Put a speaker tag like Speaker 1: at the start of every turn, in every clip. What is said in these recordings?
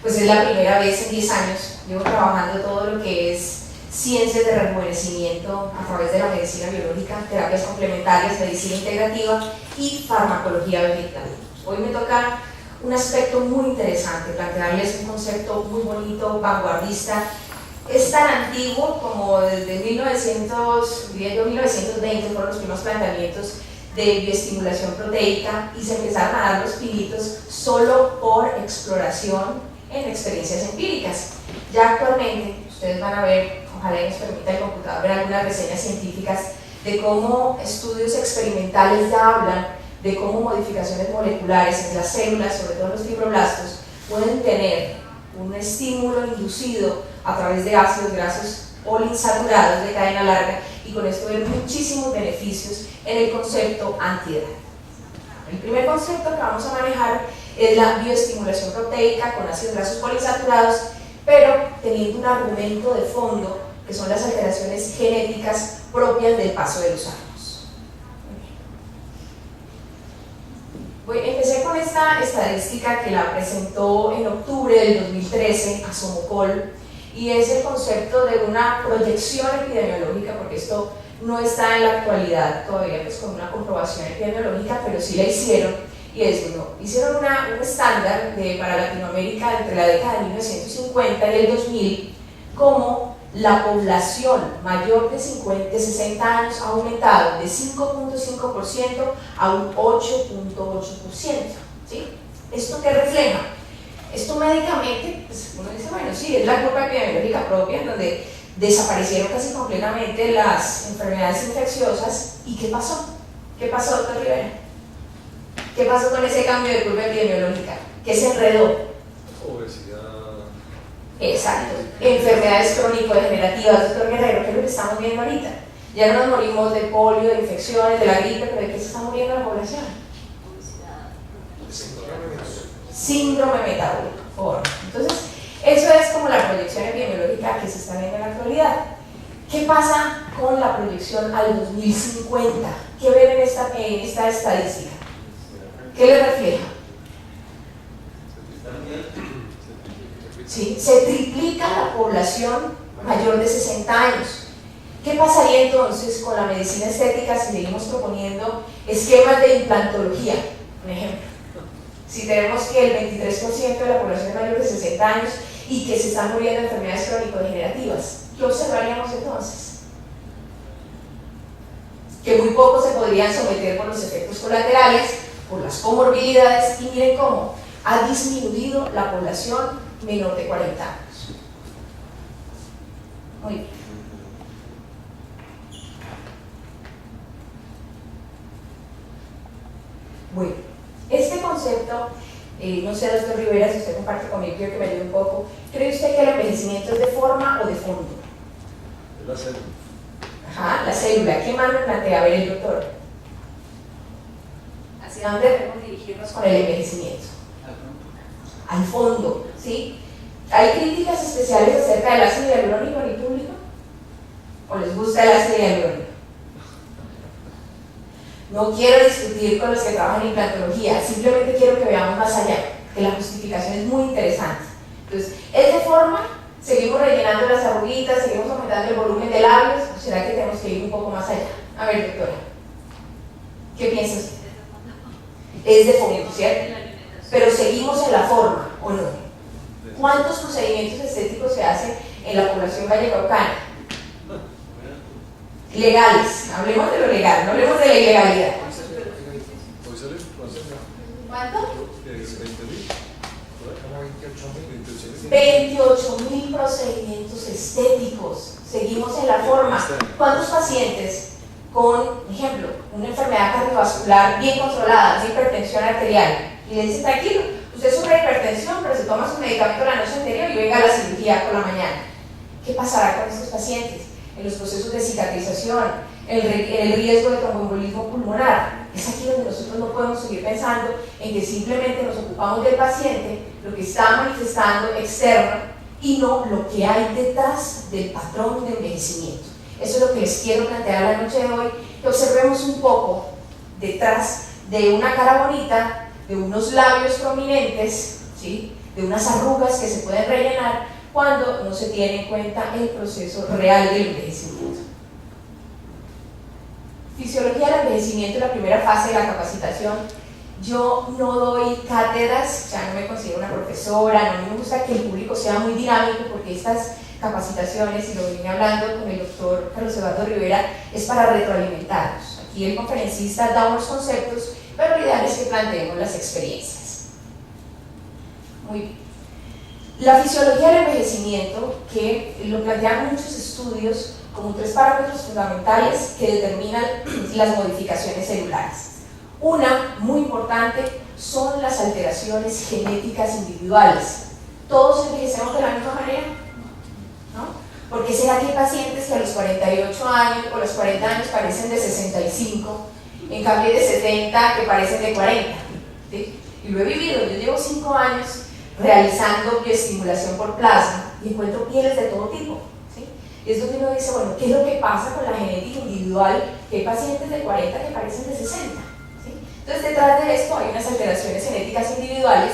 Speaker 1: pues es la primera vez en 10 años, llevo trabajando todo lo que es ciencias de rejuvenecimiento a través de la medicina biológica, terapias complementarias, medicina integrativa y farmacología vegetal. Hoy me toca un aspecto muy interesante, plantearles un concepto muy bonito, vanguardista. Es tan antiguo como desde 1920 fueron los primeros planteamientos de bioestimulación proteica y se empezaron a dar los pinitos solo por exploración en experiencias empíricas. Ya actualmente ustedes van a ver, ojalá nos permita el computador ver algunas reseñas científicas de cómo estudios experimentales ya hablan de cómo modificaciones moleculares en las células, sobre todo en los fibroblastos, pueden tener un estímulo inducido a través de ácidos grasos poliinsaturados de cadena larga y con esto ver muchísimos beneficios en el concepto antiedad. El primer concepto que vamos a manejar es la bioestimulación proteica con ácidos grasos poliinsaturados, pero teniendo un argumento de fondo que son las alteraciones genéticas propias del paso de los años. Empecé con esta estadística que la presentó en octubre del 2013 a Somocol, y es el concepto de una proyección epidemiológica, porque esto no está en la actualidad todavía pues, con una comprobación epidemiológica, pero sí la hicieron, y es, bueno, hicieron un estándar para Latinoamérica entre la década de 1950 y el 2000, como la población mayor de 60 años ha aumentado de 5.5% a un 8.8%, ¿sí? ¿Esto qué refleja? Esto médicamente, pues uno dice, bueno, sí, es la curva epidemiológica propia, en donde desaparecieron casi completamente las enfermedades infecciosas. ¿Y qué pasó? ¿Qué pasó, doctor Rivera? ¿Qué pasó con ese cambio de curva epidemiológica? ¿Qué se enredó?
Speaker 2: Obesidad.
Speaker 1: Exacto. Enfermedades crónico-degenerativas, doctor Guerrero, ¿qué es lo que estamos viendo ahorita? Ya no nos morimos de polio, de infecciones, de la gripe, pero ¿de qué se está muriendo la población? Síndrome metabólico. Entonces, eso es como la proyección epidemiológica que se está viendo en la actualidad. ¿Qué pasa con la proyección al 2050? ¿Qué ven en esta estadística? ¿Qué le refleja? ¿Sí? Se triplica la población mayor de 60 años. ¿Qué pasaría entonces con la medicina estética si seguimos proponiendo esquemas de implantología? Por ejemplo, si tenemos que el 23% de la población es mayor de 60 años y que se están muriendo de enfermedades crónico-degenerativas, ¿qué observaríamos entonces? Que muy pocos se podrían someter por los efectos colaterales, por las comorbilidades, y miren cómo ha disminuido la población menor de 40 años. Muy bien. Bueno, este concepto, no sé, doctor Rivera, si usted comparte conmigo, quiero que me ayude un poco. ¿Cree usted que el envejecimiento es de forma o de fondo?
Speaker 2: Es la célula.
Speaker 1: Ajá, la célula. ¿Qué más nos plantea? A ver, el doctor. ¿Hacia dónde debemos dirigirnos con el envejecimiento? Al fondo, ¿sí? ¿Hay críticas especiales acerca del ácido hialurónico en el público? ¿O les gusta el ácido hialurónico? No quiero discutir con los que trabajan en implantología, simplemente quiero que veamos más allá, que la justificación es muy interesante. Entonces, ¿es de forma? ¿Seguimos rellenando las arruguitas? ¿Seguimos aumentando el volumen de labios? ¿O será que tenemos que ir un poco más allá? A ver, doctora, ¿qué piensa usted? Es de fondo, ¿cierto? Pero seguimos en la forma, ¿o no? ¿Cuántos procedimientos estéticos se hacen en la población vallecaucana? Legales, hablemos de lo legal, no hablemos de la ilegalidad. ¿Cuánto? 28.000 procedimientos estéticos. Seguimos en la forma. ¿Cuántos pacientes con, por ejemplo, una enfermedad cardiovascular bien controlada, de hipertensión arterial, y le dicen, tranquilo, usted sufre hipertensión, pero se toma su medicamento la noche anterior y venga a la cirugía por la mañana? ¿Qué pasará con estos pacientes? En los procesos de cicatrización, en el riesgo de tromboembolismo pulmonar. Es aquí donde nosotros no podemos seguir pensando en que simplemente nos ocupamos del paciente, lo que está manifestando externo, y no lo que hay detrás del patrón de envejecimiento. Eso es lo que les quiero plantear la noche de hoy, que observemos un poco detrás de una cara bonita, de unos labios prominentes, ¿sí?, de unas arrugas que se pueden rellenar cuando no se tiene en cuenta el proceso real del envejecimiento. Fisiología del envejecimiento, la primera fase de la capacitación. Yo no doy cátedras, ya no me considero una profesora, no me gusta que el público sea muy dinámico, porque estas capacitaciones, y lo vine hablando con el doctor Carlos Eduardo Rivera, es para retroalimentarnos. Aquí el conferencista da unos conceptos, pero lo ideal es que planteemos las experiencias. Muy bien. La fisiología del envejecimiento, que lo plantean muchos estudios como 3 parámetros fundamentales que determinan las modificaciones celulares. Una, muy importante, son las alteraciones genéticas individuales. ¿Todos envejecemos de la misma manera? ¿No? ¿Por qué será que hay pacientes que a los 48 años o los 40 años parecen de 65, en cambio de 70 que parecen de 40? ¿Sí? Y lo he vivido, yo llevo 5 años realizando bioestimulación por plasma y encuentro pieles de todo tipo. ¿Sí? Y es donde uno dice, bueno, ¿qué es lo que pasa con la genética individual? Que hay pacientes de 40 que parecen de 60. ¿Sí? Entonces, detrás de esto hay unas alteraciones genéticas individuales.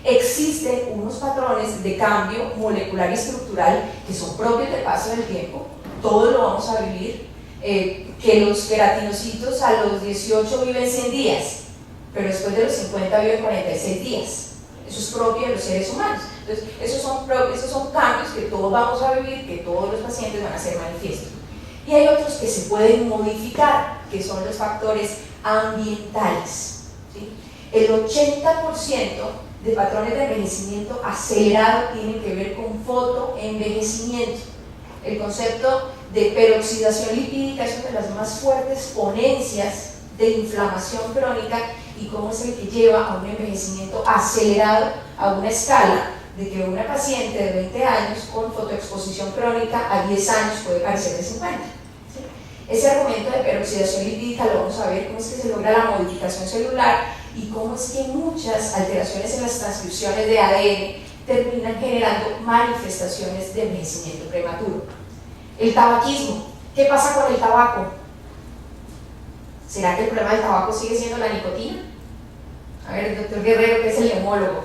Speaker 1: Existen unos patrones de cambio molecular y estructural que son propios del paso del tiempo, todos lo vamos a vivir, que los queratinocitos a los 18 viven 100 días, pero después de los 50 viven 46 días. Eso es propio de los seres humanos. Entonces, esos son cambios que todos vamos a vivir, que todos los pacientes van a hacer manifiesto. Y hay otros que se pueden modificar, que son los factores ambientales. ¿Sí? El 80% de patrones de envejecimiento acelerado tienen que ver con fotoenvejecimiento. El concepto de peroxidación lipídica es una de las más fuertes ponencias de inflamación crónica y cómo es el que lleva a un envejecimiento acelerado a una escala de que una paciente de 20 años con fotoexposición crónica a 10 años puede parecer de 50. ¿Sí? Ese argumento de peroxidación lipídica lo vamos a ver cómo es que se logra la modificación celular y cómo es que muchas alteraciones en las transcripciones de ADN terminan generando manifestaciones de envejecimiento prematuro. El tabaquismo. ¿Qué pasa con el tabaco? ¿Será que el problema del tabaco sigue siendo la nicotina? A ver, el doctor Guerrero, que es el neumólogo,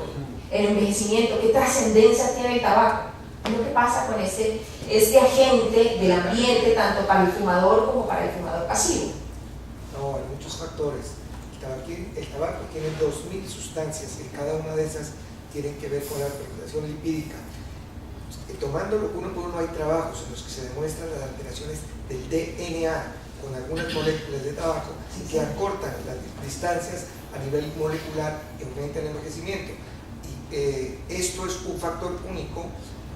Speaker 1: el envejecimiento, ¿qué trascendencia tiene el tabaco? ¿Qué es lo que pasa con este agente del ambiente, tanto para el fumador como para el fumador pasivo?
Speaker 3: No, hay muchos factores. El tabaco tiene 2000 sustancias y cada una de esas tiene que ver con la peroxidación lipídica. Tomándolo uno por uno, hay trabajos en los que se demuestran las alteraciones del DNA con algunas moléculas de tabaco que acortan las distancias a nivel molecular y aumentan el envejecimiento. Y esto es un factor único.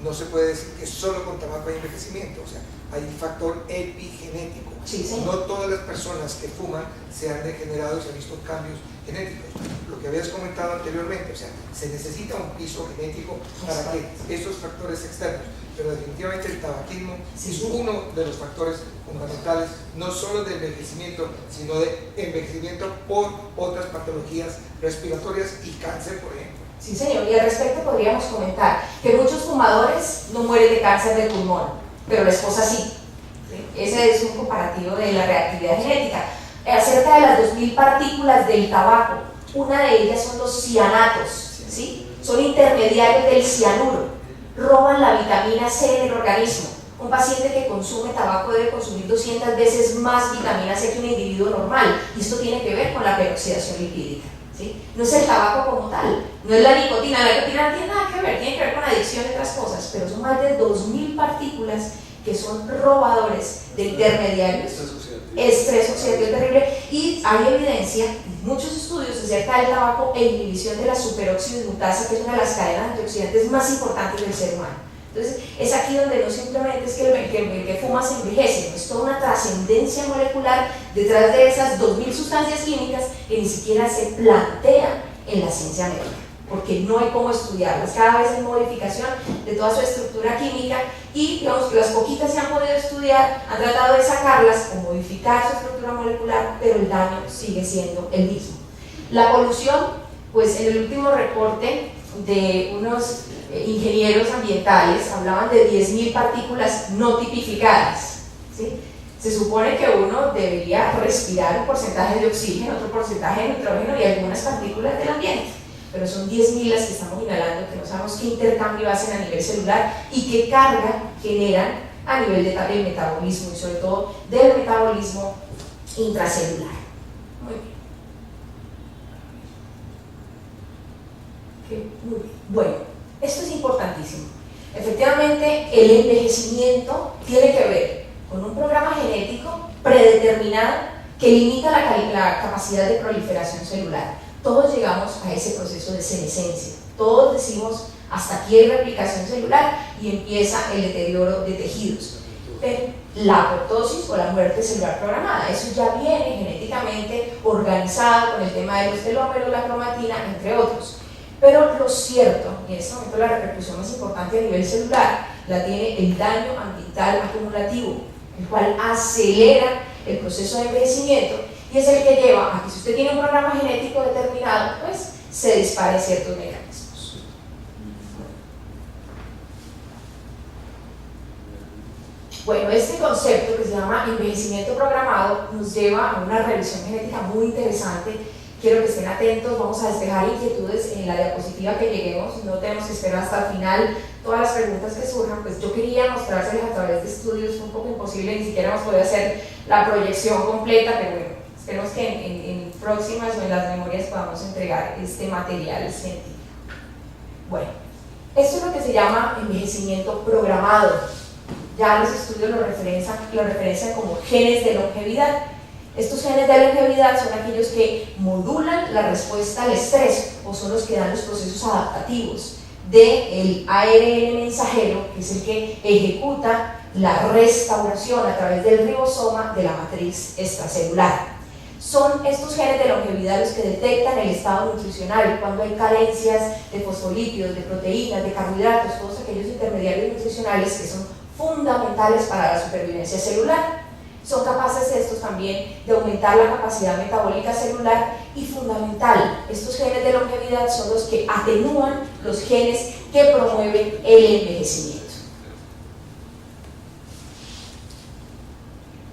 Speaker 3: No se puede decir que solo con tabaco hay envejecimiento, o sea, hay un factor epigenético.
Speaker 1: Sí, sí.
Speaker 3: No todas las personas que fuman se han degenerado y se han visto cambios genéticos. Lo que habías comentado anteriormente, o sea, se necesita un piso genético para que estos factores externos, pero definitivamente el tabaquismo es uno de los factores fundamentales, no solo de envejecimiento, sino de envejecimiento por otras patologías respiratorias y cáncer, por ejemplo.
Speaker 1: Sí, señor, y al respecto podríamos comentar que muchos fumadores no mueren de cáncer de pulmón, pero la esposa sí. ¿Sí? Ese es un comparativo de la reactividad genética. Acerca de las 2000 partículas del tabaco, una de ellas son los cianatos, ¿sí? Son intermediarios del cianuro, roban la vitamina C del organismo. Un paciente que consume tabaco debe consumir 200 veces más vitamina C que un individuo normal, y esto tiene que ver con la peroxidación lipídica. ¿Sí? No es el tabaco como tal, no es la nicotina no tiene nada que ver, tiene que ver con adicción y otras cosas, pero son más de 2000 partículas que son robadores de intermediarios. Estrés oxidativo terrible, y hay evidencia, muchos estudios acerca del tabaco e inhibición de la superoxidimutasa, que es una de las cadenas antioxidantes más importantes del ser humano. Entonces, es aquí donde no simplemente es que el que fuma se envejece, es toda una trascendencia molecular detrás de esas 2000 sustancias químicas que ni siquiera se plantean en la ciencia médica, porque no hay cómo estudiarlas. Cada vez hay modificación de toda su estructura química y, digamos, que las poquitas que se han podido estudiar han tratado de sacarlas o modificar su estructura molecular, pero el daño sigue siendo el mismo. La polución, pues en el último reporte de unos ingenieros ambientales hablaban de 10.000 partículas no tipificadas, ¿sí? Se supone que uno debería respirar un porcentaje de oxígeno, otro porcentaje de nitrógeno y algunas partículas del ambiente, pero son 10.000 las que estamos inhalando, que no sabemos qué intercambio hacen a nivel celular y qué carga generan a nivel del metabolismo y sobre todo del metabolismo intracelular. Muy bien. Muy bien. Bueno, esto es importantísimo. Efectivamente, el envejecimiento tiene que ver con un programa genético predeterminado que limita la capacidad de proliferación celular. Todos llegamos a ese proceso de senescencia. Todos decimos, hasta aquí hay replicación celular y empieza el deterioro de tejidos. Pero la apoptosis o la muerte celular programada, eso ya viene genéticamente organizado con el tema de los telómeros, la cromatina, entre otros. Pero lo cierto, y en este momento la repercusión más importante a nivel celular, la tiene el daño ambiental acumulativo, el cual acelera el proceso de envejecimiento y es el que lleva a que si usted tiene un programa genético determinado, pues se dispare ciertos mecanismos. Bueno, este concepto que se llama envejecimiento programado nos lleva a una revisión genética muy interesante. Quiero que estén atentos, vamos a despejar inquietudes en la diapositiva que lleguemos, no tenemos que esperar hasta el final todas las preguntas que surjan, pues yo quería mostrárselas a través de estudios, fue un poco imposible, ni siquiera hemos podido hacer la proyección completa, pero bueno, esperemos que en próximas o en las memorias podamos entregar este material científico. Bueno, esto es lo que se llama envejecimiento programado, ya los estudios lo referencian como genes de longevidad. Estos genes de longevidad son aquellos que modulan la respuesta al estrés o son los que dan los procesos adaptativos del ARN mensajero, que es el que ejecuta la restauración a través del ribosoma de la matriz extracelular. Son estos genes de longevidad los que detectan el estado nutricional, cuando hay carencias de fosfolípidos, de proteínas, de carbohidratos, todos aquellos intermediarios nutricionales que son fundamentales para la supervivencia celular. Son capaces estos también de aumentar la capacidad metabólica celular y fundamental, estos genes de longevidad son los que atenúan los genes que promueven el envejecimiento.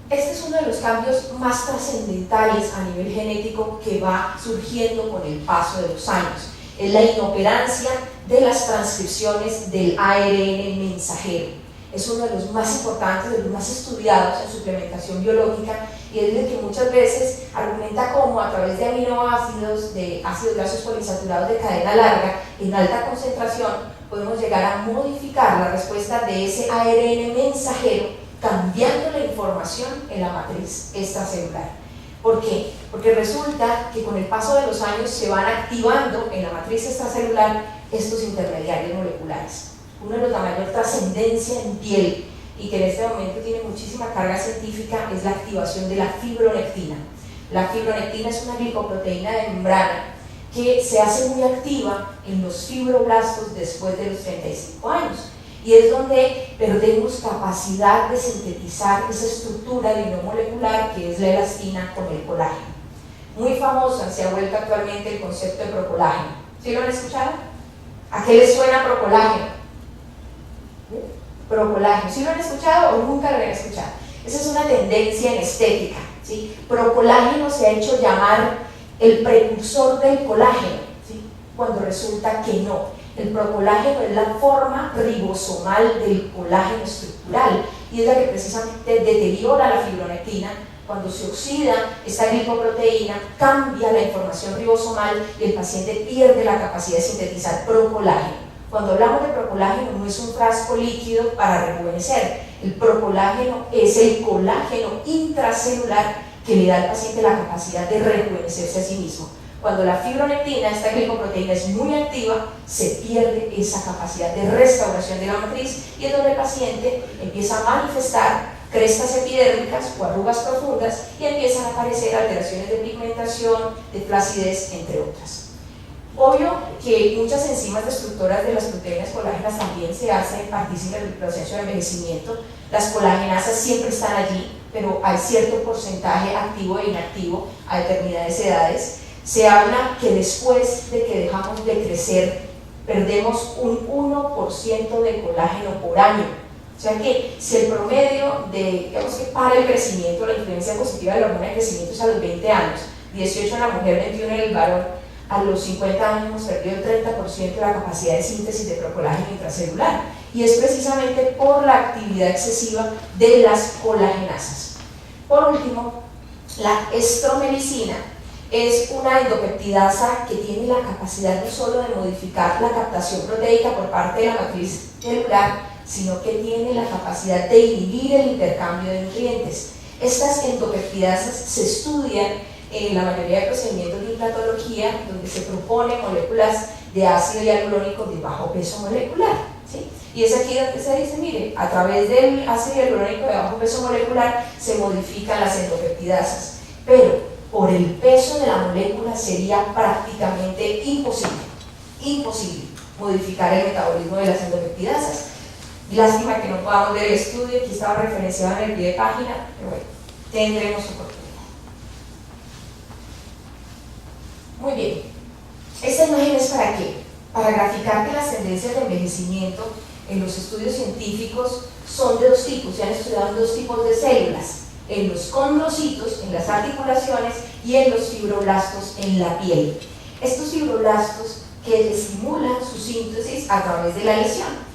Speaker 1: Este es uno de los cambios más trascendentales a nivel genético que va surgiendo con el paso de los años. Es la inoperancia de las transcripciones del ARN mensajero. Es uno de los más importantes, de los más estudiados en suplementación biológica y es el que muchas veces argumenta cómo a través de aminoácidos, de ácidos grasos poliinsaturados de cadena larga en alta concentración podemos llegar a modificar la respuesta de ese ARN mensajero cambiando la información en la matriz extracelular. ¿Por qué? Porque resulta que con el paso de los años se van activando en la matriz extracelular estos intermediarios moleculares. Uno de los de mayor trascendencia en piel y que en este momento tiene muchísima carga científica es la activación de la fibronectina. La fibronectina es una glicoproteína de membrana que se hace muy activa en los fibroblastos después de los 35 años y es donde perdemos capacidad de sintetizar esa estructura biomolecular que es la elastina con el colágeno. Muy famosa se ha vuelto actualmente el concepto de procolágeno. ¿Sí lo han escuchado? ¿A qué les suena procolágeno? Procolágeno, ¿sí lo han escuchado o nunca lo han escuchado? Esa es una tendencia en estética, ¿sí? Procolágeno se ha hecho llamar el precursor del colágeno, ¿sí? Cuando resulta que no. El procolágeno es la forma ribosomal del colágeno estructural y es la que precisamente deteriora la fibronectina. Cuando se oxida esta glicoproteína, cambia la información ribosomal y el paciente pierde la capacidad de sintetizar procolágeno. Cuando hablamos de procolágeno no es un frasco líquido para rejuvenecer, el procolágeno es el colágeno intracelular que le da al paciente la capacidad de rejuvenecerse a sí mismo. Cuando la fibronectina, esta glicoproteína, es muy activa, se pierde esa capacidad de restauración de la matriz y es donde el paciente empieza a manifestar crestas epidérmicas o arrugas profundas y empiezan a aparecer alteraciones de pigmentación, de flacidez, entre otras. Obvio que muchas enzimas destructoras de las proteínas colágenas también se hacen partícipes del proceso de envejecimiento. Las colagenasas siempre están allí, pero hay cierto porcentaje activo e inactivo a determinadas edades. Se habla que después de que dejamos de crecer, perdemos un 1% de colágeno por año. O sea que si el promedio de, digamos que para el crecimiento, la influencia positiva de la hormona de crecimiento es a los 20 años, 18 en la mujer, 21 en el varón, a los 50 años hemos perdido el 30% de la capacidad de síntesis de procolágeno intracelular, y es precisamente por la actividad excesiva de las colagenasas. Por último, la estromelicina es una endopeptidasa que tiene la capacidad no solo de modificar la captación proteica por parte de la matriz celular, sino que tiene la capacidad de inhibir el intercambio de nutrientes. Estas endopeptidasas se estudian en la mayoría de procedimientos de implantología, donde se proponen moléculas de ácido hialurónico de bajo peso molecular, ¿sí? Y es aquí donde se dice, mire, a través del ácido hialurónico de bajo peso molecular se modifican las endopeptidasas, pero por el peso de la molécula sería prácticamente imposible modificar el metabolismo de las endopeptidasas. Lástima que no podamos ver el estudio, aquí estaba referenciado en el pie de página, pero bueno, tendremos oportunidad. Muy bien, esta imagen es ¿para qué? Para graficar que las tendencias de envejecimiento en los estudios científicos son de dos tipos, se han estudiado dos tipos de células, en los condrocitos, en las articulaciones, y en los fibroblastos en la piel. Estos fibroblastos que estimulan su síntesis a través de la lesión.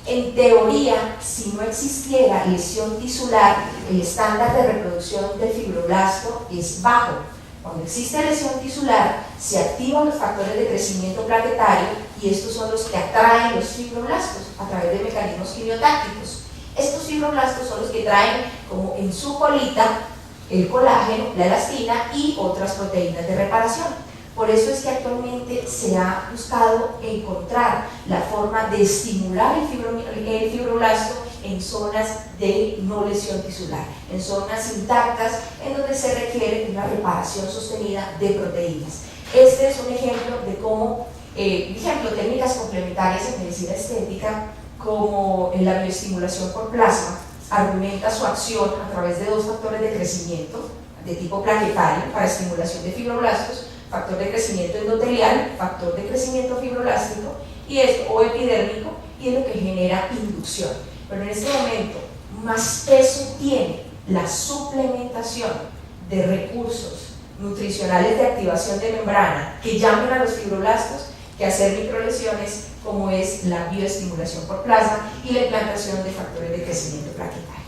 Speaker 1: En teoría, si no existiera lesión tisular, el estándar de reproducción del fibroblasto es bajo. Cuando existe lesión tisular, se activan los factores de crecimiento plaquetario y estos son los que atraen los fibroblastos a través de mecanismos quimiotácticos. Estos fibroblastos son los que traen, como en su colita, el colágeno, la elastina y otras proteínas de reparación. Por eso es que actualmente se ha buscado encontrar la forma de estimular el fibroblasto en zonas de no lesión tisular, en zonas intactas, en donde se requiere una reparación sostenida de proteínas. Este es un ejemplo de cómo, técnicas complementarias en medicina estética, como en la bioestimulación por plasma, argumenta su acción a través de dos factores de crecimiento de tipo plaquetario para estimulación de fibroblastos, factor de crecimiento endotelial, factor de crecimiento fibroblástico o epidérmico, y es lo que genera inducción. Pero en este momento más peso tiene la suplementación de recursos nutricionales de activación de membrana que llamen a los fibroblastos que hacer microlesiones como es la bioestimulación por plasma y la implantación de factores de crecimiento plaquetario.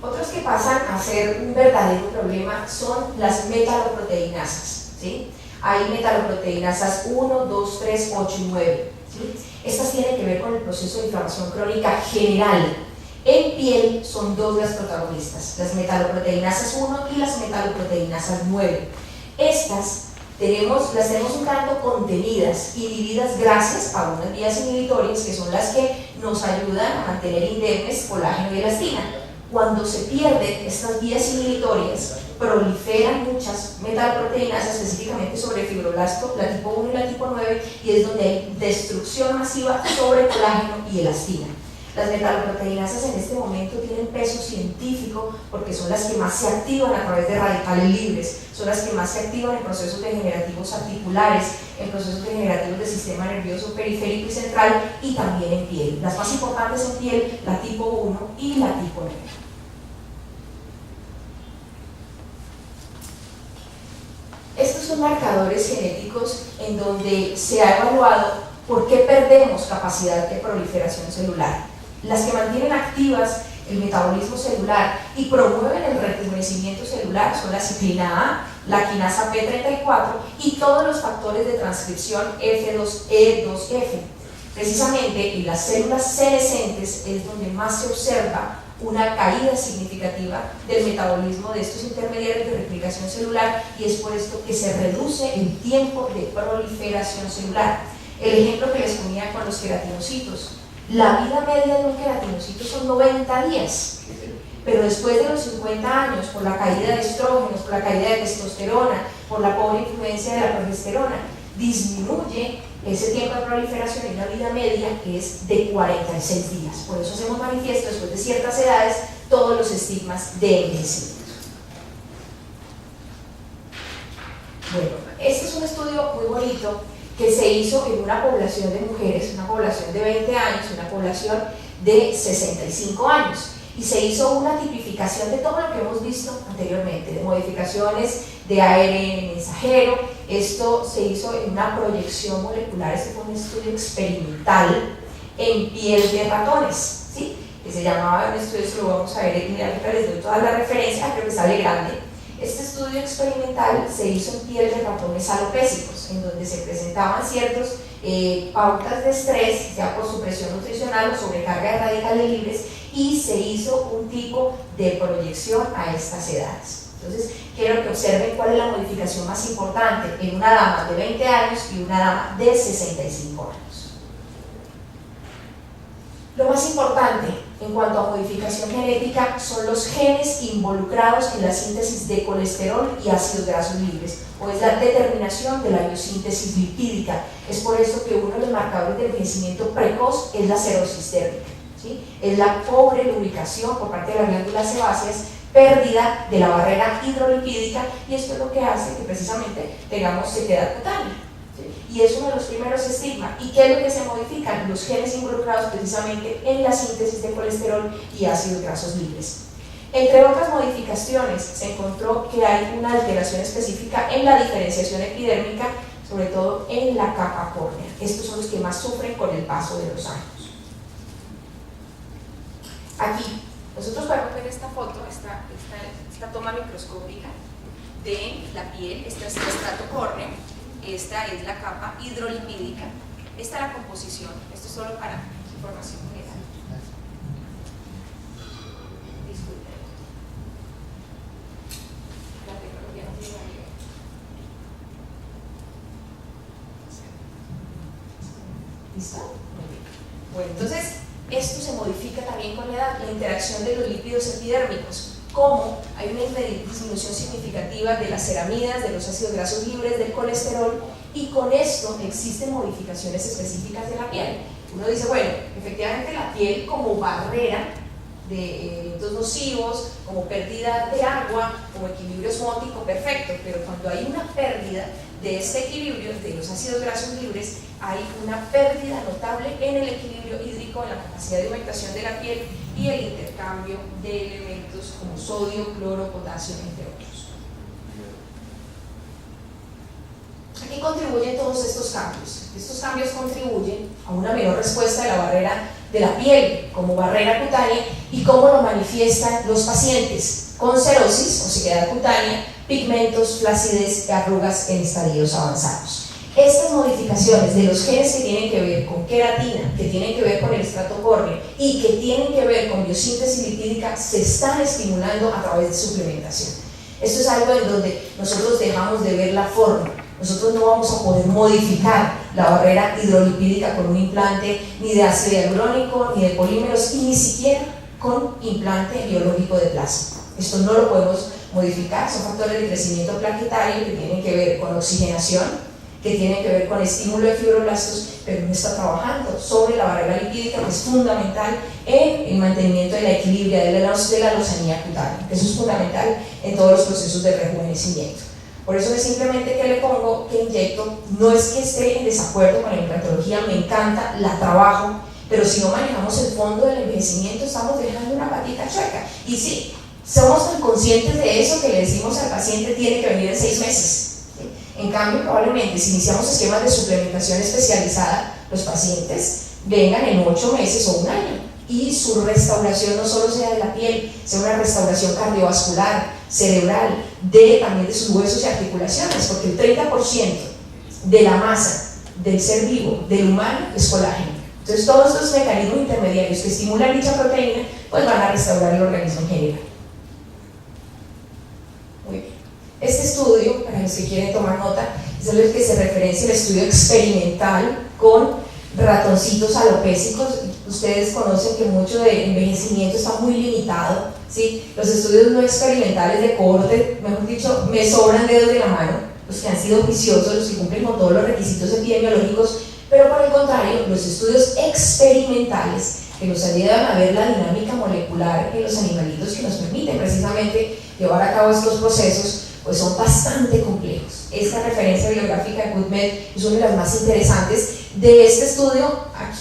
Speaker 1: Otros que pasan a ser un verdadero problema son las metaloproteinasas, ¿sí? Hay metaloproteinasas 1, 2, 3, 8 y 9, ¿sí? Estas tienen que ver con el proceso de inflamación crónica general. En piel son dos las protagonistas, las metaloproteinasas 1 y las metaloproteinasas 9. Estas las tenemos un tanto contenidas, inhibidas gracias a unas vías inhibitorias que son las que nos ayudan a mantener indemnes colágeno y elastina. Cuando se pierden estas vías inhibitorias, proliferan muchas metaloproteinasas, específicamente sobre el fibroblasto, la tipo 1 y la tipo 9, y es donde hay destrucción masiva sobre colágeno y elastina. Las metaloproteinasas en este momento tienen peso científico porque son las que más se activan a través de radicales libres, son las que más se activan en procesos degenerativos articulares, en procesos degenerativos del sistema nervioso periférico y central, y también en piel. Las más importantes en piel, la tipo 1 y la tipo 9. Estos son marcadores genéticos en donde se ha evaluado por qué perdemos capacidad de proliferación celular. Las que mantienen activas el metabolismo celular y promueven el rejuvenecimiento celular son la ciclina A, la quinasa P34 y todos los factores de transcripción F2E2F. Precisamente en las células senescentes es donde más se observa una caída significativa del metabolismo de estos intermediarios de replicación celular, y es por esto que se reduce el tiempo de proliferación celular. El ejemplo que les ponía con los queratinocitos: la vida media de un queratinocito son 90 días, pero después de los 50 años, por la caída de estrógenos, por la caída de testosterona, por la pobre influencia de la progesterona, disminuye ese tiempo de proliferación en una vida media que es de 46 días. Por eso hacemos manifiesto después de ciertas edades todos los estigmas de envejecimiento. Bueno, este es un estudio muy bonito que se hizo en una población de mujeres, una población de 20 años, una población de 65 años. y se hizo una tipificación de todo lo que hemos visto anteriormente, de modificaciones de ARN mensajero. Esto se hizo en una proyección molecular, este fue un estudio experimental en piel de ratones, ¿sí? Que se llamaba un estudio, eso lo vamos a ver en gráfica, les doy toda la referencia, creo que sale grande. Este estudio experimental se hizo en piel de ratones alopésicos, en donde se presentaban ciertas pautas de estrés, ya por supresión nutricional o sobrecarga de radicales libres, y se hizo un tipo de proyección a estas edades. Entonces, quiero que observen cuál es la modificación más importante en una dama de 20 años y una dama de 65 años. Lo más importante en cuanto a modificación genética son los genes involucrados en la síntesis de colesterol y ácidos grasos libres, o es la determinación de la biosíntesis lipídica. Es por esto que uno de los marcadores de envejecimiento precoz es la cirrosis térmica, ¿sí? Es la pobre lubricación por parte de las glándulas sebáceas, pérdida de la barrera hidrolipídica, y esto es lo que hace que precisamente tengamos sequedad cutánea. Y es uno de los primeros estigmas. ¿Y qué es lo que se modifican? Los genes involucrados precisamente en la síntesis de colesterol y ácidos grasos libres. Entre otras modificaciones, se encontró que hay una alteración específica en la diferenciación epidérmica, sobre todo en la capa córnea. Estos son los que más sufren con el paso de los años. Aquí, nosotros podemos ver esta foto, esta toma microscópica de la piel. Este es el estrato córneo. Esta es la capa hidrolipídica, esta es la composición, esto es solo para información general. Disculpen. La tecnología no tiene nivel. ¿Listo? Muy bien. Bueno, entonces, esto se modifica también con la edad, la interacción de los lípidos epidérmicos. Como hay una disminución significativa de las ceramidas, de los ácidos grasos libres, del colesterol, y con esto existen modificaciones específicas de la piel. Uno dice, bueno, efectivamente la piel como barrera de eventos nocivos, como pérdida de agua, como equilibrio osmótico, perfecto, pero cuando hay una pérdida de este equilibrio, de los ácidos grasos libres, hay una pérdida notable en el equilibrio hídrico, en la capacidad de humectación de la piel y el intercambio de elementos como sodio, cloro, potasio, entre otros. Aquí contribuyen todos estos cambios. Estos cambios contribuyen a una menor respuesta de la barrera de la piel como barrera cutánea y cómo lo manifiestan los pacientes con cirrosis o sequedad cutánea, pigmentos, flacidez y arrugas en estadios avanzados. Estas modificaciones de los genes que tienen que ver con queratina, que tienen que ver con el estrato córneo y que tienen que ver con biosíntesis lipídica se están estimulando a través de suplementación. Esto es algo en donde nosotros dejamos de ver la forma. Nosotros no vamos a poder modificar la barrera hidrolipídica con un implante ni de ácido hialurónico, ni de polímeros, y ni siquiera con implante biológico de plasma. Esto no lo podemos modificar, son factores de crecimiento plaquetario que tienen que ver con oxigenación, que tienen que ver con estímulo de fibroblastos, pero no está trabajando sobre la barrera lipídica, que es fundamental en el mantenimiento del equilibrio de la lozanía cutánea. Eso es fundamental en todos los procesos de rejuvenecimiento. Por eso es simplemente que le pongo, que inyecto. No es que esté en desacuerdo con la implantología, me encanta, la trabajo, pero si no manejamos el fondo del envejecimiento estamos dejando una patita chueca. Y sí, somos tan conscientes de eso que le decimos al paciente tiene que venir en 6 meses. ¿Sí? En cambio, probablemente si iniciamos esquemas de suplementación especializada, los pacientes vengan en 8 meses o 1 año y su restauración no solo sea de la piel, sea una restauración cardiovascular, cerebral, también de sus huesos y articulaciones, porque el 30% de la masa del ser vivo, del humano, es colágeno. Entonces todos los mecanismos intermediarios que estimulan dicha proteína pues van a restaurar el organismo en general. Muy bien. Este estudio, para los que quieren tomar nota, es el que se referencia al estudio experimental con ratoncitos alopésicos. Ustedes conocen que mucho de envejecimiento está muy limitado, ¿sí? Los estudios no experimentales de cohorte, mejor dicho, me sobran dedos de la mano, los que han sido juiciosos, los que cumplen con todos los requisitos epidemiológicos, pero por el contrario, los estudios experimentales que nos ayudan a ver la dinámica molecular en los animalitos, que nos permiten precisamente llevar a cabo estos procesos, pues son bastante complejos. Esta referencia bibliográfica de PubMed es una de las más interesantes de este estudio. Aquí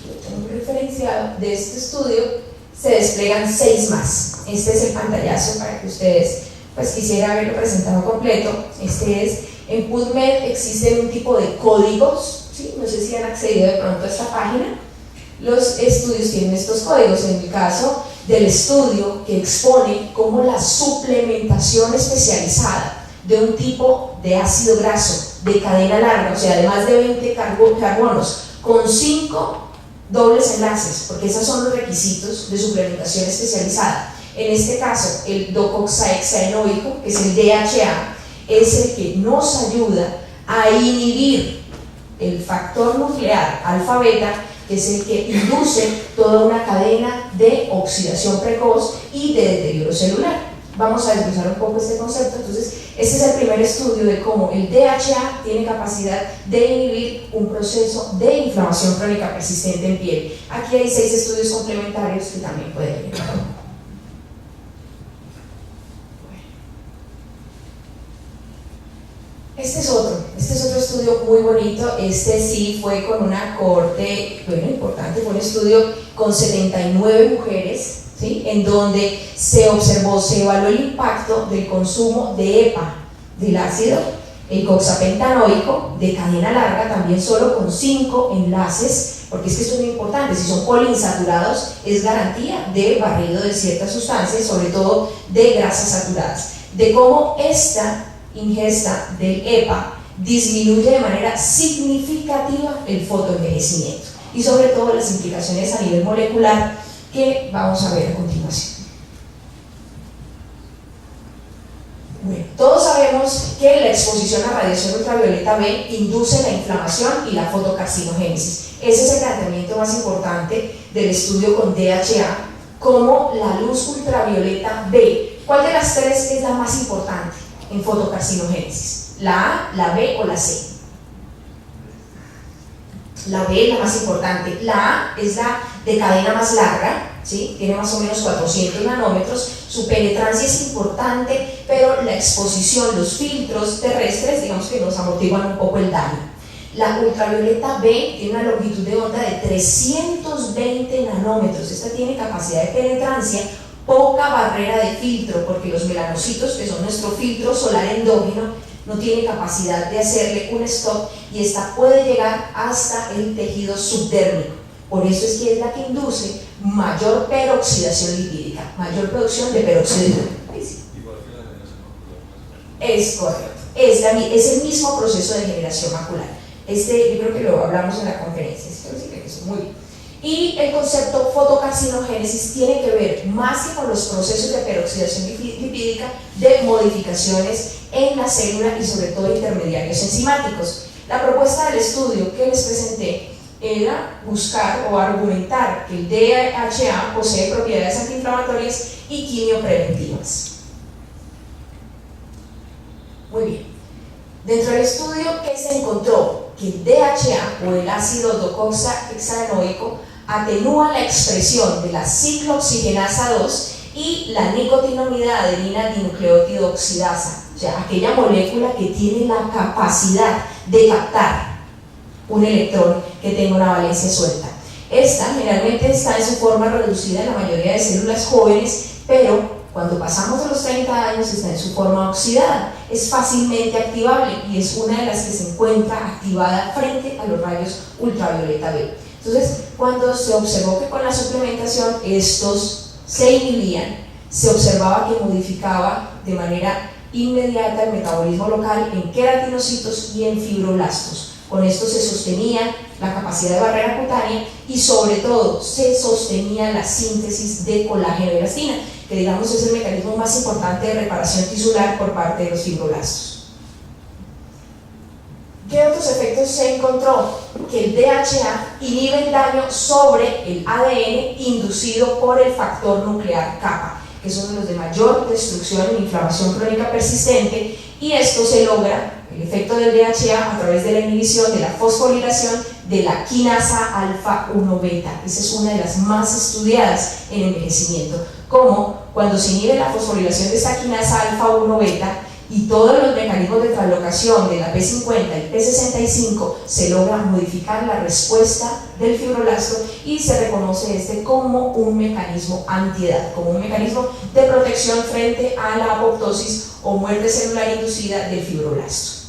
Speaker 1: lo tengo referenciado. De este estudio se despliegan 6 más. Este es el pantallazo para que ustedes, pues quisiera haberlo presentado completo. Este es, en PubMed existe un tipo de códigos, ¿sí? No sé si han accedido de pronto a esta página. Los estudios tienen estos códigos. En el caso del estudio que expone cómo la suplementación especializada de un tipo de ácido graso de cadena larga, o sea, de más de 20 carbonos, con 5 dobles enlaces, porque esos son los requisitos de suplementación especializada. En este caso, el docoxahexaenoico, que es el DHA, es el que nos ayuda a inhibir el factor nuclear alfa beta, que es el que induce toda una cadena de oxidación precoz y de deterioro celular. Vamos a desglosar un poco este concepto. Entonces, este es el primer estudio de cómo el DHA tiene capacidad de inhibir un proceso de inflamación crónica persistente en piel. Aquí hay 6 estudios complementarios que también pueden ver. Este es otro estudio muy bonito. Este sí fue con una cohorte, bueno, importante, fue un estudio con 79 mujeres, ¿sí? En donde se observó, se evaluó el impacto del consumo de EPA, del ácido, el coxapentanoico, de cadena larga, también solo con 5 enlaces, porque es que esto es muy importante, si son poliinsaturados, es garantía de barrido de ciertas sustancias, sobre todo de grasas saturadas, de cómo esta ingesta del EPA disminuye de manera significativa el fotoenvejecimiento y sobre todo las implicaciones a nivel molecular que vamos a ver a continuación. Bueno, todos sabemos que la exposición a radiación ultravioleta B induce la inflamación y la fotocarcinogénesis. Ese es el planteamiento más importante del estudio con DHA, como la luz ultravioleta B. ¿Cuál de las 3 es la más importante en fotocarcinogénesis? ¿La A, la B o la C? La B es la más importante. La A es la de cadena más larga, ¿sí? Tiene más o menos 400 nanómetros. Su penetrancia es importante, pero la exposición, los filtros terrestres, digamos que nos amortiguan un poco el daño. La ultravioleta B tiene una longitud de onda de 320 nanómetros. Esta tiene capacidad de penetrancia, poca barrera de filtro, porque los melanocitos, que son nuestro filtro solar endógeno, no tiene capacidad de hacerle un stop, y esta puede llegar hasta el tejido subdérmico. Por eso es que es la que induce mayor peroxidación lipídica, mayor producción de peróxido de hidrógeno.
Speaker 2: Igual que la generación macular.
Speaker 1: Es correcto, es el mismo proceso de generación macular. Yo creo que lo hablamos en la conferencia, muy bien. Y el concepto fotocarcinogénesis tiene que ver más que con los procesos de peroxidación lipídica, de modificaciones en la célula y sobre todo intermediarios enzimáticos. La propuesta del estudio que les presenté era buscar o argumentar que el DHA posee propiedades antiinflamatorias y quimiopreventivas. Muy bien. Dentro del estudio, ¿qué se encontró? Que el DHA o el ácido docoxahexaenoico atenúa la expresión de la ciclooxigenasa 2 y la nicotinamida adenina dinucleótido oxidasa, o sea, aquella molécula que tiene la capacidad de captar un electrón que tenga una valencia suelta. Esta generalmente está en su forma reducida en la mayoría de células jóvenes, pero cuando pasamos de los 30 años está en su forma oxidada. Es fácilmente activable y es una de las que se encuentra activada frente a los rayos ultravioleta B. Entonces, cuando se observó que con la suplementación estos se inhibían, se observaba que modificaba de manera inmediata el metabolismo local en queratinocitos y en fibroblastos. Con esto se sostenía la capacidad de barrera cutánea y sobre todo se sostenía la síntesis de colágeno y elastina, que digamos es el mecanismo más importante de reparación tisular por parte de los fibroblastos. ¿Qué otros efectos se encontró? Que el DHA inhibe el daño sobre el ADN inducido por el factor nuclear kappa, que es uno de los de mayor destrucción en inflamación crónica persistente, y esto se logra, el efecto del DHA, a través de la inhibición de la fosforilación de la quinasa alfa 1 beta. Esa es una de las más estudiadas en envejecimiento, como cuando se inhibe la fosforilación de esta quinasa alfa 1 beta y todos los mecanismos de translocación de la P50 y P65 se logra modificar la respuesta del fibroblasto y se reconoce este como un mecanismo antiedad, como un mecanismo de protección frente a la apoptosis o muerte celular inducida del fibroblasto.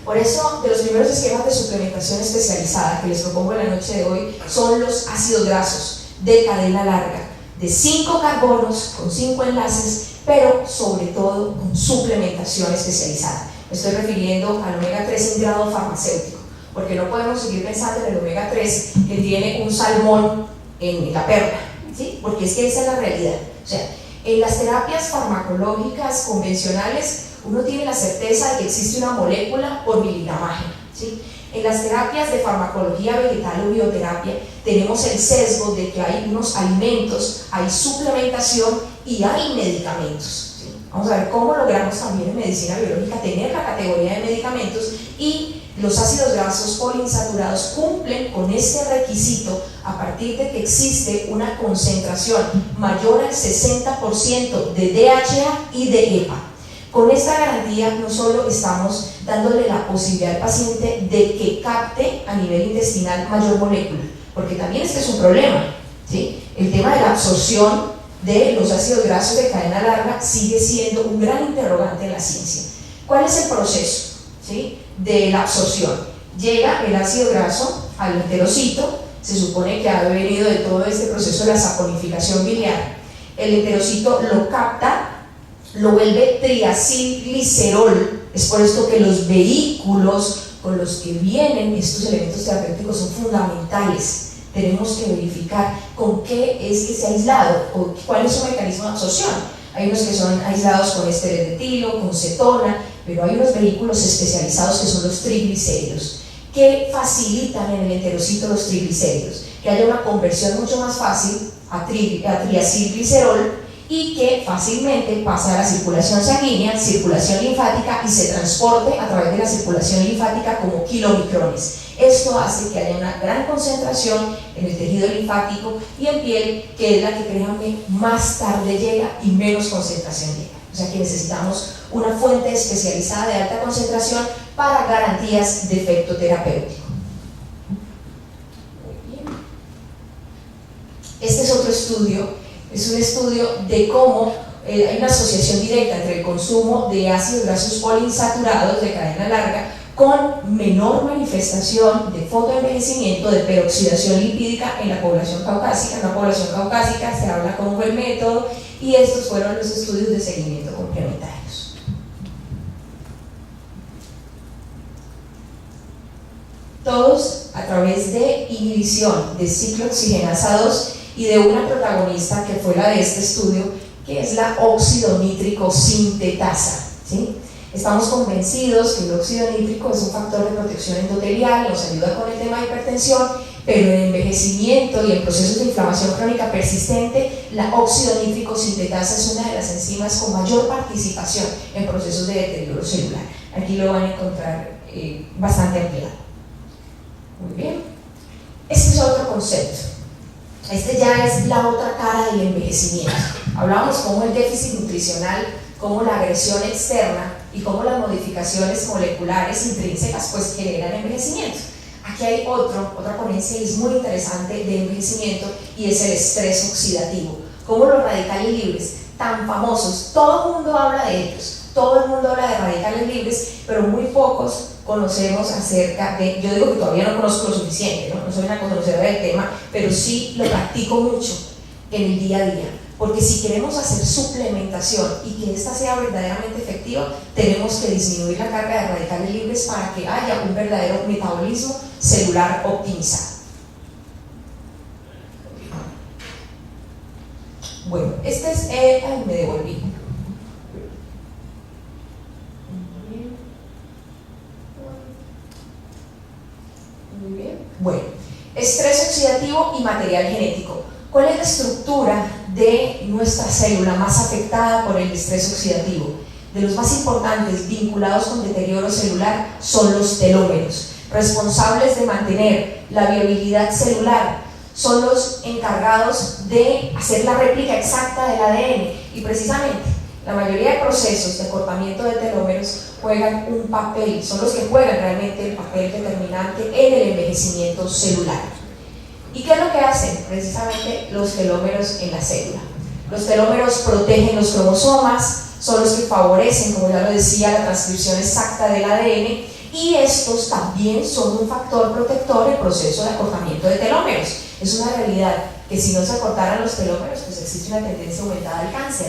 Speaker 1: Por eso, de los primeros esquemas de suplementación especializada que les propongo en la noche de hoy son los ácidos grasos de cadena larga, de 5 carbonos con 5 enlaces, pero sobre todo con suplementación especializada. Me estoy refiriendo al omega 3 en grado farmacéutico, porque no podemos seguir pensando en el omega 3 que tiene un salmón en la perla, ¿sí? Porque es que esa es la realidad. O sea, en las terapias farmacológicas convencionales uno tiene la certeza de que existe una molécula por miligramágena, ¿sí? En las terapias de farmacología vegetal o bioterapia tenemos el sesgo de que hay unos alimentos, hay suplementación y hay medicamentos, ¿sí? Vamos a ver cómo logramos también en medicina biológica tener la categoría de medicamentos, y los ácidos grasos poliinsaturados cumplen con este requisito a partir de que existe una concentración mayor al 60% de DHA y de EPA. Con esta garantía no solo estamos dándole la posibilidad al paciente de que capte a nivel intestinal mayor molécula, porque también este es un problema, ¿sí? El tema de la absorción de los ácidos grasos de cadena larga sigue siendo un gran interrogante en la ciencia. ¿Cuál es el proceso, ¿sí?, de la absorción? Llega el ácido graso al enterocito, se supone que ha venido de todo este proceso de la saponificación biliar. El enterocito lo capta, lo vuelve triacilglicerol. Es por esto que los vehículos con los que vienen estos elementos terapéuticos son fundamentales. Tenemos que verificar con qué es que se ha aislado o cuál es su mecanismo de absorción. Hay unos que son aislados con ésteres de etilo, con cetona, pero hay unos vehículos especializados que son los triglicéridos, que facilitan en el enterocito los triglicéridos, que haya una conversión mucho más fácil a triacilglicerol, y que fácilmente pase a la circulación sanguínea, circulación linfática, y se transporte a través de la circulación linfática como kilomicrones. Esto hace que haya una gran concentración en el tejido linfático y en piel, que es la que, créanme, más tarde llega y menos concentración llega. O sea que necesitamos una fuente especializada de alta concentración para garantías de efecto terapéutico. Muy bien. Este es otro estudio. Es un estudio de cómo hay una asociación directa entre el consumo de ácidos grasos poliinsaturados de cadena larga con menor manifestación de fotoenvejecimiento, de peroxidación lipídica en la población caucásica. En la población caucásica se habla con buen método, y estos fueron los estudios de seguimiento complementarios. Todos a través de inhibición de ciclooxigenasa 2 y de una protagonista que fue la de este estudio, que es la óxido nítrico sintetasa, ¿sí? Estamos convencidos que el óxido nítrico es un factor de protección endotelial, nos ayuda con el tema de hipertensión, pero en envejecimiento y en procesos de inflamación crónica persistente, la óxido nítrico sintetasa es una de las enzimas con mayor participación en procesos de deterioro celular. Aquí lo van a encontrar bastante ampliado. Muy bien. Este es otro concepto. Este ya es la otra cara del envejecimiento. Hablamos cómo el déficit nutricional, cómo la agresión externa y cómo las modificaciones moleculares intrínsecas pues generan envejecimiento. Aquí hay otra ponencia y es muy interesante de envejecimiento, y es el estrés oxidativo. Cómo los radicales libres, tan famosos, todo el mundo habla de ellos, todo el mundo habla de radicales libres, pero muy pocos conocemos acerca de, yo digo que todavía no conozco lo suficiente, no soy una conocedora del tema, pero sí lo practico mucho en el día a día, porque si queremos hacer suplementación y que esta sea verdaderamente efectiva, tenemos que disminuir la carga de radicales libres para que haya un verdadero metabolismo celular optimizado. Bueno, este es ay, me devolví. Muy bien. Bueno, estrés oxidativo y material genético. ¿Cuál es la estructura de nuestra célula más afectada por el estrés oxidativo? De los más importantes vinculados con deterioro celular son los telómeros, responsables de mantener la viabilidad celular. Son los encargados de hacer la réplica exacta del ADN, y precisamente La mayoría de procesos de acortamiento de telómeros juegan un papel, son los que juegan realmente el papel determinante en el envejecimiento celular. ¿Y qué es lo que hacen precisamente los telómeros en la célula? Los telómeros protegen los cromosomas, son los que favorecen, como ya lo decía, la transcripción exacta del ADN, y estos también son un factor protector en el proceso de acortamiento de telómeros. Es una realidad que si no se acortaran los telómeros, pues existe una tendencia aumentada al cáncer.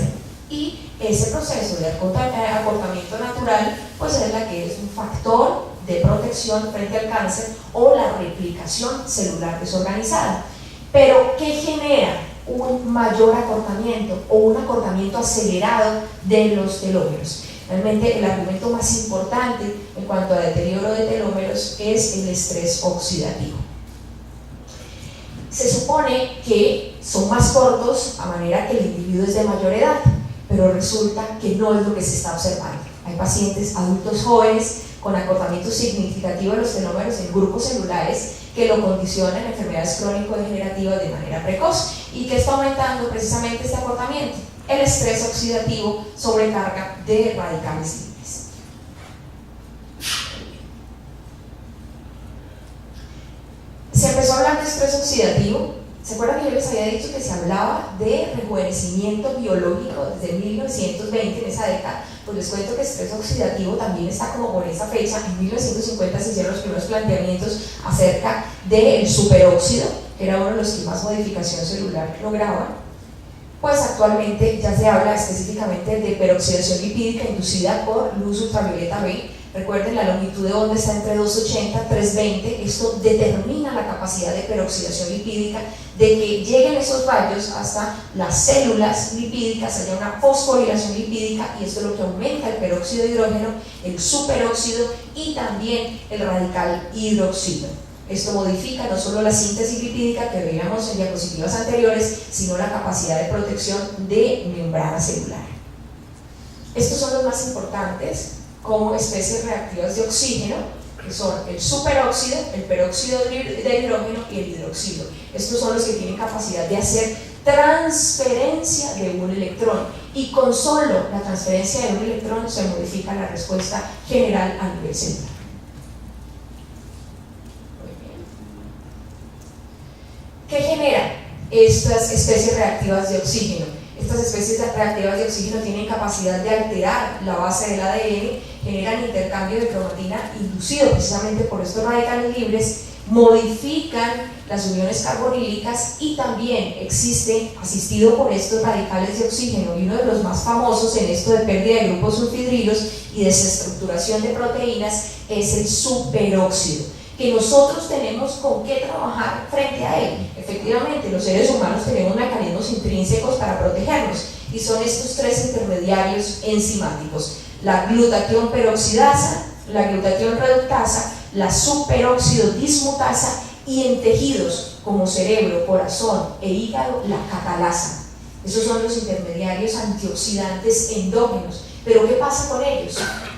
Speaker 1: Y ese proceso de acortamiento natural, pues es la que es un factor de protección frente al cáncer o la replicación celular desorganizada. Pero, ¿qué genera un mayor acortamiento o un acortamiento acelerado de los telómeros? Realmente el argumento más importante en cuanto a deterioro de telómeros es el estrés oxidativo. Se supone que son más cortos a manera que el individuo es de mayor edad, pero resulta que no es lo que se está observando. Hay pacientes adultos jóvenes con acortamiento significativo de los telómeros en grupos celulares que lo condicionan a enfermedades crónico-degenerativas de manera precoz. ¿Y que está aumentando precisamente este acortamiento? El estrés oxidativo, sobrecarga de radicales libres. Se empezó a hablar de estrés oxidativo. ¿Se acuerdan que yo les había dicho que se hablaba de rejuvenecimiento biológico desde 1920, en esa década? Pues les cuento que estrés oxidativo también está como por esa fecha. En 1950 se hicieron los primeros planteamientos acerca del superóxido, que era uno de los que más modificación celular lograban. Pues actualmente ya se habla específicamente de peroxidación lipídica inducida por luz ultravioleta B. Recuerden, la longitud de onda está entre 280 y 320. Esto determina la capacidad de peroxidación lipídica, de que lleguen esos rayos hasta las células lipídicas, haya una fosforilación lipídica, y esto es lo que aumenta el peróxido de hidrógeno, el superóxido y también el radical hidroxilo. Esto modifica no solo la síntesis lipídica que veíamos en diapositivas anteriores, sino la capacidad de protección de membrana celular. Estos son los más importantes como especies reactivas de oxígeno, que son el superóxido, el peróxido de hidrógeno y el hidroxilo. Estos son los que tienen capacidad de hacer transferencia de un electrón, y con solo la transferencia de un electrón se modifica la respuesta general a nivel celular. ¿Qué genera estas especies reactivas de oxígeno? Estas especies reactivas de oxígeno tienen capacidad de alterar la base del ADN, generan intercambio de cromatina inducido precisamente por estos radicales libres, modifican las uniones carbonílicas y también existe, asistido por estos radicales de oxígeno, y uno de los más famosos en esto de pérdida de grupos sulfidrilos y desestructuración de proteínas es el superóxido, que nosotros tenemos con qué trabajar frente a él. Efectivamente, los seres humanos tenemos mecanismos intrínsecos para protegernos, y son estos tres intermediarios enzimáticos: la glutatión peroxidasa, la glutatión reductasa, la superóxido dismutasa, y en tejidos como cerebro, corazón e hígado, la catalasa. Esos son los intermediarios antioxidantes endógenos. Pero ¿qué pasa con ellos?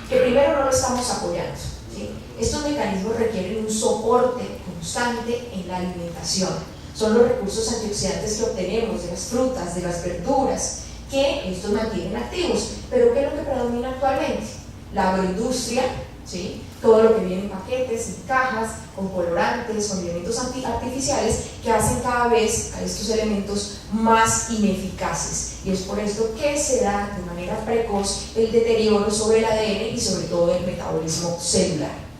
Speaker 1: Que primero no lo estamos apoyando, ¿sí? Estos mecanismos requieren un soporte constante en la alimentación. Son los recursos antioxidantes que obtenemos de las frutas, de las verduras, que estos mantienen activos. Pero ¿qué es lo que predomina actualmente? La agroindustria, ¿sí? Todo lo que viene en paquetes, en cajas, con colorantes, con elementos artificiales, que hacen cada vez a estos elementos más ineficaces. Y es por esto que se da de manera precoz el deterioro sobre el ADN y sobre todo el metabolismo celular.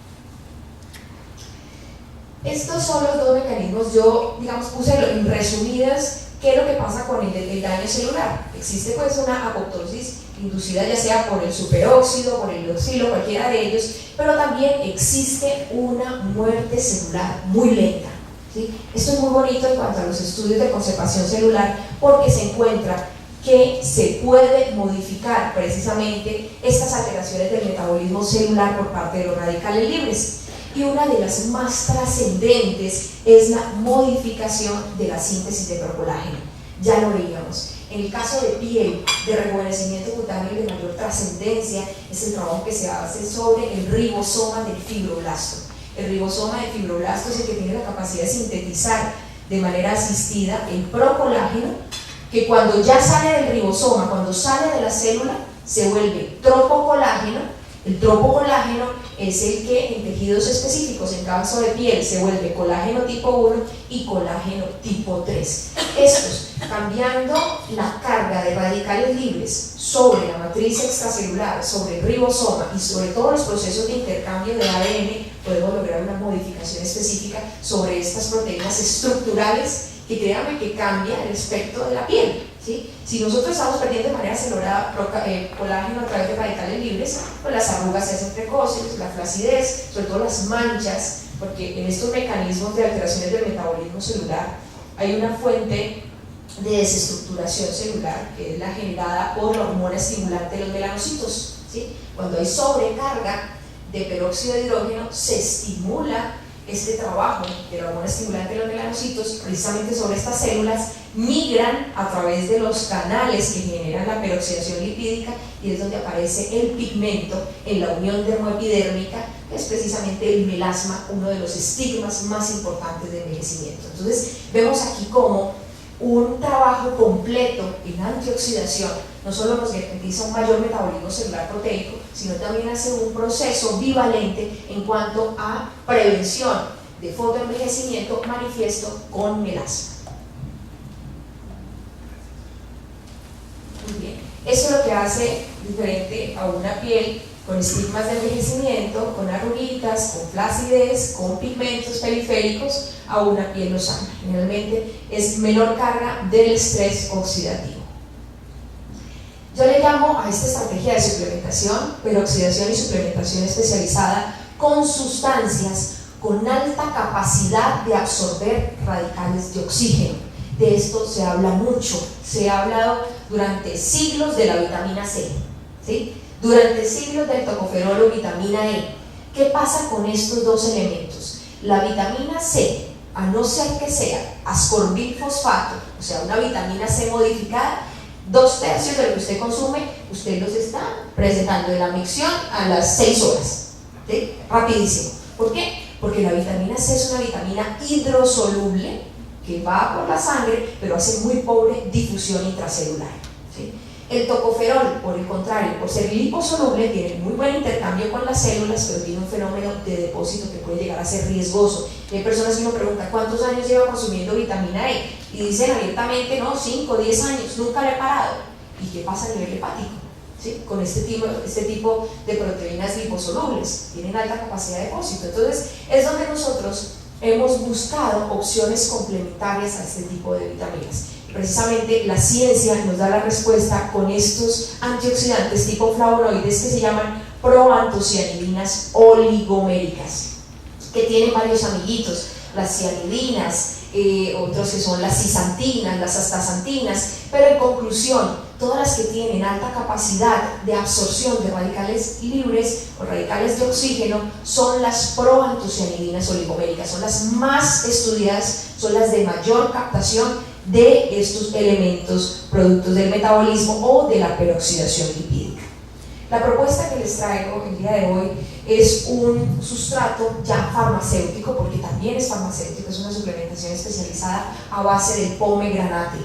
Speaker 1: Estos son los dos mecanismos. Yo, digamos, puse en resumidas qué es lo que pasa con el daño celular. Existe pues una apoptosis inducida ya sea por el superóxido, por el hidroxilo, cualquiera de ellos, pero también existe una muerte celular muy lenta, ¿sí? Esto es muy bonito en cuanto a los estudios de conservación celular, porque se encuentra que se puede modificar precisamente estas alteraciones del metabolismo celular por parte de los radicales libres. Y una de las más trascendentes es la modificación de la síntesis de procolágeno. Ya lo veíamos. En el caso de piel, de rejuvenecimiento cutáneo de mayor trascendencia, es el trabajo que se hace sobre el ribosoma del fibroblasto. El ribosoma del fibroblasto es el que tiene la capacidad de sintetizar de manera asistida el procolágeno, que cuando ya sale del ribosoma, cuando sale de la célula, se vuelve tropocolágeno. El tropocolágeno es el que en tejidos específicos, en caso de piel, se vuelve colágeno tipo 1 y colágeno tipo 3. Estos, cambiando la carga de radicales libres sobre la matriz extracelular, sobre el ribosoma y sobre todos los procesos de intercambio de ADN, podemos lograr una modificación específica sobre estas proteínas estructurales que, créanme, que cambia el aspecto de la piel. ¿Sí? Si nosotros estamos perdiendo de manera acelerada colágeno a través de radicales libres, pues las arrugas se hacen precoces, la flacidez, sobre todo las manchas, porque en estos mecanismos de alteraciones del metabolismo celular hay una fuente de desestructuración celular que es la generada por la hormona estimulante de los melanocitos. ¿Sí? Cuando hay sobrecarga de peróxido de hidrógeno, se estimula este trabajo de la hormona estimulante de los melanocitos precisamente sobre estas células, migran a través de los canales que generan la peroxidación lipídica y es donde aparece el pigmento en la unión dermoepidérmica, que es precisamente el melasma, uno de los estigmas más importantes de envejecimiento. Entonces vemos aquí como un trabajo completo en antioxidación no solo nos garantiza un mayor metabolismo celular proteico, sino también hace un proceso bivalente en cuanto a prevención de fotoenvejecimiento manifiesto con melasma. Muy bien. Eso es lo que hace diferente a una piel con estigmas de envejecimiento, con arruguitas, con flacidez, con pigmentos periféricos, a una piel lozana. Generalmente es menor carga del estrés oxidativo. Yo le llamo a esta estrategia de suplementación, peroxidación y suplementación especializada con sustancias con alta capacidad de absorber radicales de oxígeno. De esto se habla mucho, se ha hablado durante siglos de la vitamina C, ¿sí? Durante siglos del tocoferol o vitamina E. ¿Qué pasa con estos dos elementos? La vitamina C, a no ser que sea ascorbinfosfato, o sea, una vitamina C modificada, 2/3 de lo que usted consume, usted los está presentando en la micción a las 6 horas, ¿sí? Rapidísimo. ¿Por qué? Porque la vitamina C es una vitamina hidrosoluble que va por la sangre, pero hace muy pobre difusión intracelular, ¿sí? El tocoferol, por el contrario, por ser liposoluble, tiene muy buen intercambio con las células, pero tiene un fenómeno de depósito que puede llegar a ser riesgoso. Y hay personas que uno pregunta, ¿cuántos años lleva consumiendo vitamina E? Y dicen abiertamente, no, 5, 10 años, nunca le he parado. ¿Y qué pasa a nivel hepático? ¿Sí? Con este tipo de proteínas liposolubles, tienen alta capacidad de depósito. Entonces, es donde nosotros hemos buscado opciones complementarias a este tipo de vitaminas. Precisamente la ciencia nos da la respuesta con estos antioxidantes tipo flavonoides que se llaman proantocianidinas oligoméricas, que tienen varios amiguitos, las cianidinas, otros que son las cisantinas, las astaxantinas, pero en conclusión, todas las que tienen alta capacidad de absorción de radicales libres o radicales de oxígeno son las proantocianidinas oligoméricas, son las más estudiadas, son las de mayor captación de estos elementos productos del metabolismo o de la peroxidación lipídica. La propuesta que les traigo el día de hoy es un sustrato ya farmacéutico, porque también es farmacéutico, es una suplementación especializada a base del pomegranate.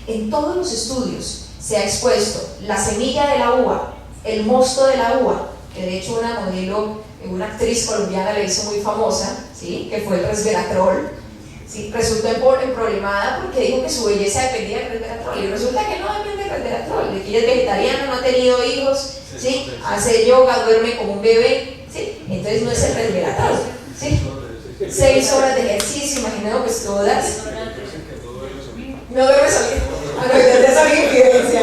Speaker 1: En todos los estudios se ha expuesto la semilla de la uva, el mosto de la uva, que de hecho una modelo, una actriz colombiana le hizo muy famosa, ¿sí? Que fue el resveratrol. Sí, resultó emproblemada porque dijo que su belleza dependía del resveratrol y resulta que no depende del resveratrol, de que ella es vegetariana, no ha tenido hijos, ¿sí? Hace yoga, duerme como un bebé, ¿sí? Entonces no es el resveratrol, ¿sí? 6 horas de ejercicio, imaginemos pues todas. No duerme solito. Ya sabía infidencia.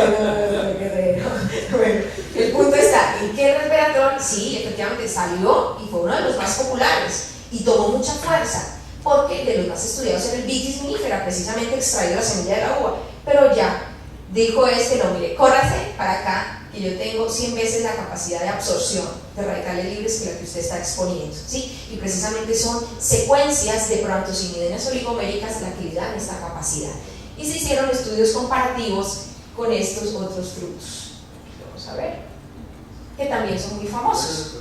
Speaker 1: Bueno, el punto está en que el resveratrol, sí, efectivamente salió y fue uno de los más populares y tomó mucha fuerza, porque de los más estudiados era el Vitis vinifera, precisamente extraído de la semilla de la uva, pero ya dijo no, mire, córrase para acá, que yo tengo 100 veces la capacidad de absorción de radicales libres que la que usted está exponiendo, ¿sí? Y precisamente son secuencias de proantocianidinas oligoméricas las que le dan esta capacidad. Y se hicieron estudios comparativos con estos otros frutos, vamos a ver, que también son muy famosos.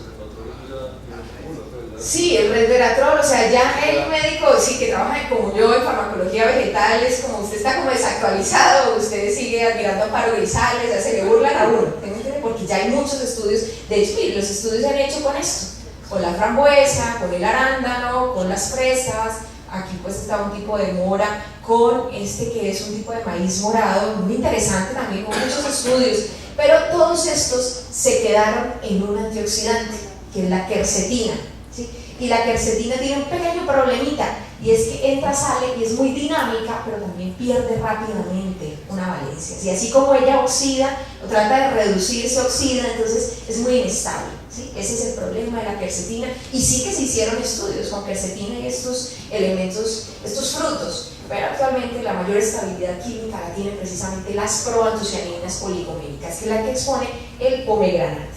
Speaker 1: Sí, el resveratrol, o sea, ya el médico, sí, que trabaja como yo en farmacología vegetal, es como usted está como desactualizado, usted sigue admirando a Amparo Grisales, se le burlan a uno, ¿entiende? ¿Por porque ya hay muchos estudios. De hecho, los estudios se han hecho con esto, con la frambuesa, con el arándano, con las fresas. Aquí pues está un tipo de mora con este que es un tipo de maíz morado, muy interesante también, con muchos estudios, pero todos estos se quedaron en un antioxidante, que es la quercetina, ¿sí? Y la quercetina tiene un pequeño problemita, y es que entra, sale y es muy dinámica, pero también pierde rápidamente una valencia. Y así como ella oxida o trata de reducir, se oxida, entonces es muy inestable, ¿sí? Ese es el problema de la quercetina, y sí que se hicieron estudios con quercetina y estos elementos, estos frutos, pero actualmente la mayor estabilidad química la tienen precisamente las proantocianidinas oligoméricas, que es la que expone el pomegranate.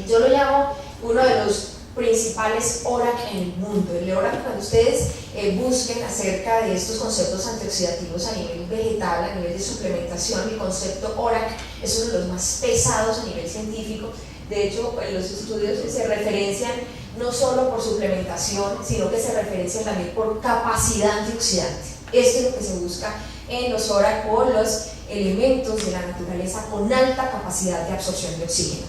Speaker 1: Yo lo llamo uno de los principales ORAC en el mundo. El ORAC, cuando ustedes busquen acerca de estos conceptos antioxidativos a nivel vegetal, a nivel de suplementación, el concepto ORAC es uno de los más pesados a nivel científico. De hecho, los estudios se referencian no solo por suplementación, sino que se referencian también por capacidad antioxidante. Esto es lo que se busca en los ORAC, o los elementos de la naturaleza con alta capacidad de absorción de oxígeno.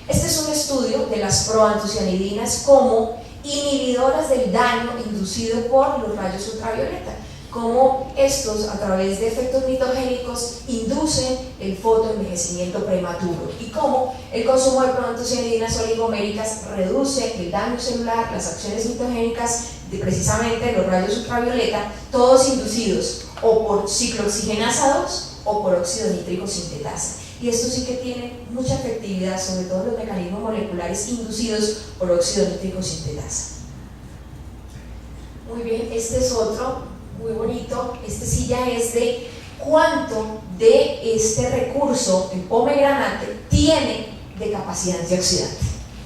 Speaker 1: Este es un estudio de las proantocianidinas como inhibidoras del daño inducido por los rayos ultravioleta, como estos, a través de efectos mitogénicos, inducen el fotoenvejecimiento prematuro, y cómo el consumo de proantocianidinas oligoméricas reduce el daño celular, las acciones mitogénicas de precisamente los rayos ultravioleta, todos inducidos o por ciclooxigenasa 2 o por óxido nítrico sintetasa. Y esto sí que tiene mucha efectividad, sobre todo los mecanismos moleculares inducidos por óxido nítrico sintetasa. Muy bien, este es otro, muy bonito. Este sí ya es de cuánto de este recurso, el pomegranate, tiene de capacidad antioxidante,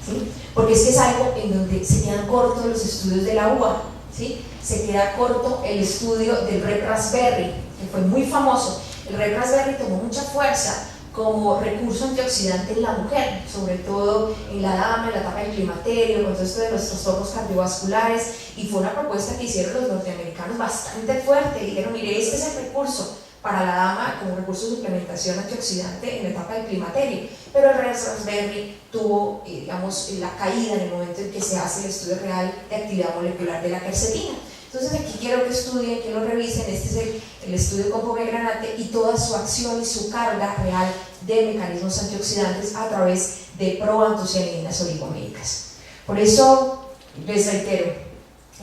Speaker 1: ¿sí? Porque es que es algo en donde se quedan cortos los estudios de la uva, ¿sí? Se queda corto el estudio del Red Raspberry, que fue muy famoso. El Red Raspberry tomó mucha fuerza como recurso antioxidante en la mujer, sobre todo en la dama, en la etapa del climaterio, con todo esto de los trastornos cardiovasculares, y fue una propuesta que hicieron los norteamericanos bastante fuerte. Dijeron, mire, este es el recurso para la dama como recurso de suplementación antioxidante en la etapa del climaterio, pero el Red Raspberry tuvo, digamos, la caída en el momento en que se hace el estudio real de actividad molecular de la quercetina. Entonces aquí quiero que estudien, que lo revisen. Este es el estudio con pomegranate y toda su acción y su carga real de mecanismos antioxidantes a través de proantocianidinas oligoméricas. Por eso les reitero,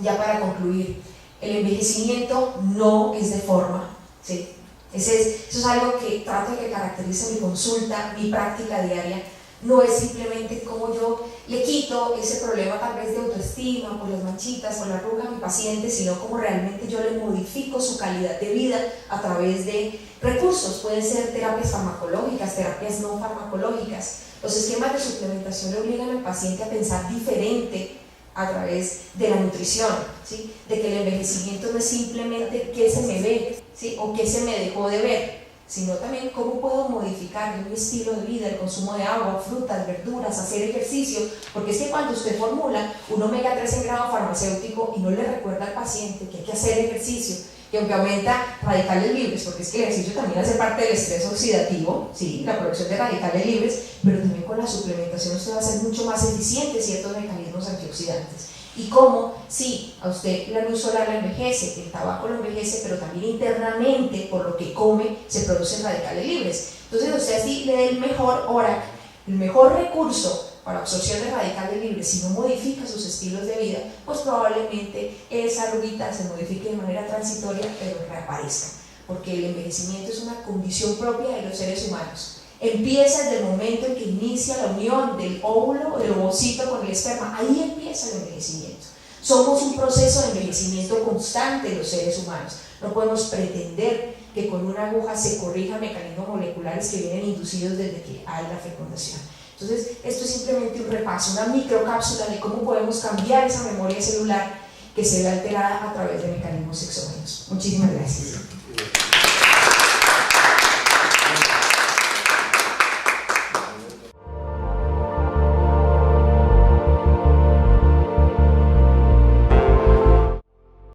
Speaker 1: ya para concluir, el envejecimiento no es de forma, ¿sí? Eso es algo que trato de que caracterice mi consulta, mi práctica diaria. No es simplemente como yo le quito ese problema tal vez de autoestima, por las manchitas, por la arruga a mi paciente, sino como realmente yo le modifico su calidad de vida a través de recursos. Pueden ser terapias farmacológicas, terapias no farmacológicas. Los esquemas de suplementación le obligan al paciente a pensar diferente a través de la nutrición, ¿sí? De que el envejecimiento no es simplemente qué se me ve, ¿sí? O qué se me dejó de ver, sino también cómo puedo modificar mi estilo de vida, el consumo de agua, frutas, verduras, hacer ejercicio, porque es que cuando usted formula un omega 3 en grado farmacéutico y no le recuerda al paciente que hay que hacer ejercicio, que aunque aumenta radicales libres, porque es que el ejercicio también hace parte del estrés oxidativo, sí, la producción de radicales libres, pero también con la suplementación usted va a ser mucho más eficiente ciertos mecanismos antioxidantes. Y cómo, sí, a usted la luz solar la envejece, el tabaco lo envejece, pero también internamente, por lo que come, se producen radicales libres. Entonces usted así le da el mejor ORAC, el mejor recurso para absorción de radicales libres. Si no modifica sus estilos de vida, pues probablemente esa arruguita se modifique de manera transitoria, pero reaparezca, porque el envejecimiento es una condición propia de los seres humanos. Empieza desde el momento en que inicia la unión del óvulo, del ovocito con el esperma. Ahí empieza el envejecimiento. Somos un proceso de envejecimiento constante los seres humanos. No podemos pretender que con una aguja se corrijan mecanismos moleculares que vienen inducidos desde que hay la fecundación. Entonces, esto es simplemente un repaso, una microcápsula de cómo podemos cambiar esa memoria celular que se ve alterada a través de mecanismos exógenos. Muchísimas gracias.